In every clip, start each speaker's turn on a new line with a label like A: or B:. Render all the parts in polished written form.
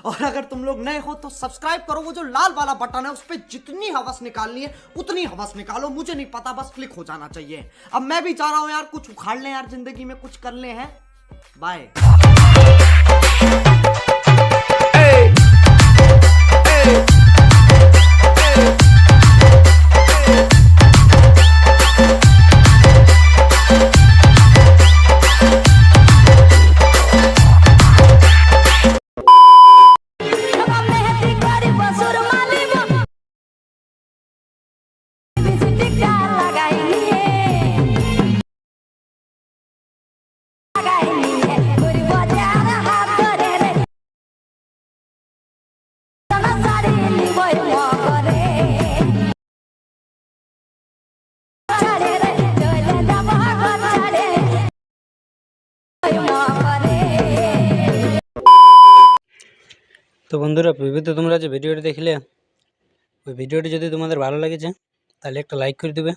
A: और अगर तुम लोग नए हो तो सब्सक्राइब करो, वो जो लाल वाला बटन है उस पर जितनी हवस निकालनी है उतनी हवस निकालो, मुझे नहीं पता, बस क्लिक हो जाना चाहिए। अब मैं भी चाह रहा हूं यार कुछ उखाड़ लें यार, जिंदगी में कुछ कर ले हैं। बाय।
B: তো বন্ধুরা, পূর্বে তোমরা যে ভিডিওটি দেখলে, ওই ভিডিওটি যদি তোমাদের ভালো লেগেছে তাহলে একটা লাইক করে দেবে।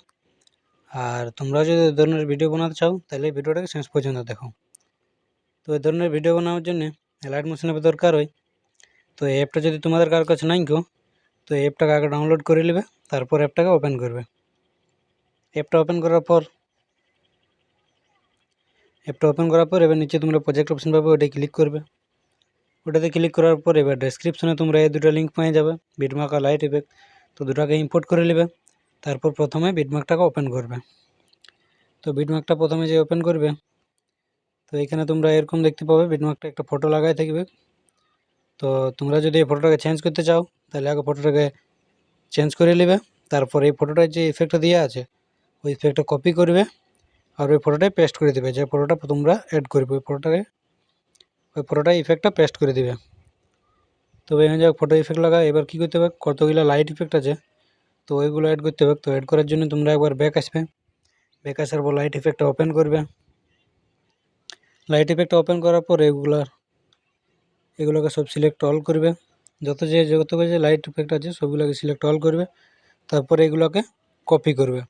B: আর তোমরা যদি এই ধরনের ভিডিও বানাতে চাও তাহলে এই ভিডিওটাকে শেষ পর্যন্ত দেখো। তো এই ধরনের ভিডিও বানানোর জন্য লাইট মোশন অ্যাপ দরকার হয়। তো এই অ্যাপটা যদি তোমাদের কারোর কাছে নাই কেউ, তো এই অ্যাপটাকে আগে ডাউনলোড করে নেবে, তারপর অ্যাপটাকে ওপেন করবে। অ্যাপটা ওপেন করার পর এবার নিচে তোমরা প্রজেক্ট অপশন পাবে, ওটাই ক্লিক করবে। ওটাতে ক্লিক করার পর এবার ডেসক্রিপশনে তোমরা এই দুটো লিঙ্ক পেয়ে যাবে, বিটমার্ক আর লাইট ইফেক্ট। তো দুটাকে ইম্পোর্ট করে নেবে, তারপর প্রথমে বিটমার্কটাকে ওপেন করবে। তো বিটমার্কটা প্রথমে যে ওপেন করবে, তো এখানে তোমরা এরকম দেখতে পাবে বিটমার্কটা একটা ফটো লাগাই থাকবে। তো তোমরা যদি এই ফটোটাকে চেঞ্জ করতে চাও তাহলে আগে ফটোটাকে চেঞ্জ করে নেবে, তারপর এই ফটোটার যে ইফেক্টটা দেওয়া আছে ওই ইফেক্টটা কপি করবে আর ওই ফটোটায় পেস্ট করে দেবে। যে ফটোটা তোমরা অ্যাড করবে ওই ফটোটায় ইফেক্টটা পেস্ট করে দেবে। তো এখানে যাক ফটো ইফেক্ট লাগা, এবার কী করতে হবে, কতগুলো লাইট ইফেক্ট আছে তো ওইগুলো অ্যাড করতে হবে। তো অ্যাড করার জন্য তোমরা একবার ব্যাক আসবে, ব্যাক আসার পর লাইট ইফেক্টটা ওপেন করবে। লাইট ইফেক্টটা ওপেন করার পর এগুলোকে সব সিলেক্ট অল করবে, যত যে লাইট ইফেক্ট আছে সবগুলোকে সিলেক্ট অল করবে। তারপর এগুলোকে কপি করবে,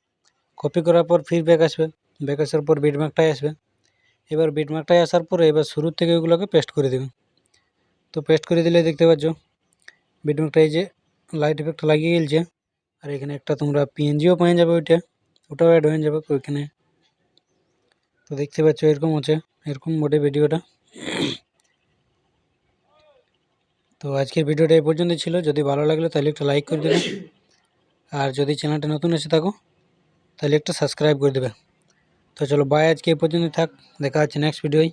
B: কপি করার পর ফির ব্যাক আসবে, ব্যাক আসার পর বিটমার্কটাই আসবে। এবার বিটমার্কটাই আসার পরে এবার শুরুর থেকে ওইগুলোকে পেস্ট করে দেবে। তো পেস্ট করে দিলে দেখতে পাচ্ছ বিটমার্কটা এই যে লাইট ইফেক্টটা লাগিয়ে গেছে। আর এখানে একটা তোমরা পিএনজিও পেয়ে যাবে, ওটাও অ্যাড হয়ে যাবে ওইখানে। তো দেখতে পাচ্ছ এরকম হচ্ছে, এরকম মোটে ভিডিওটা। তো আজকের ভিডিওটা এই পর্যন্ত ছিল। যদি ভালো লাগলো তাহলে একটা লাইক করে দেবে, আর যদি চ্যানেলটা নতুন এসে থাকো তাহলে একটা সাবস্ক্রাইব করে দেবে। তো চলো বাই, আজকে এই পর্যন্ত থাক, দেখা হচ্ছে নেক্সট ভিডিওয়।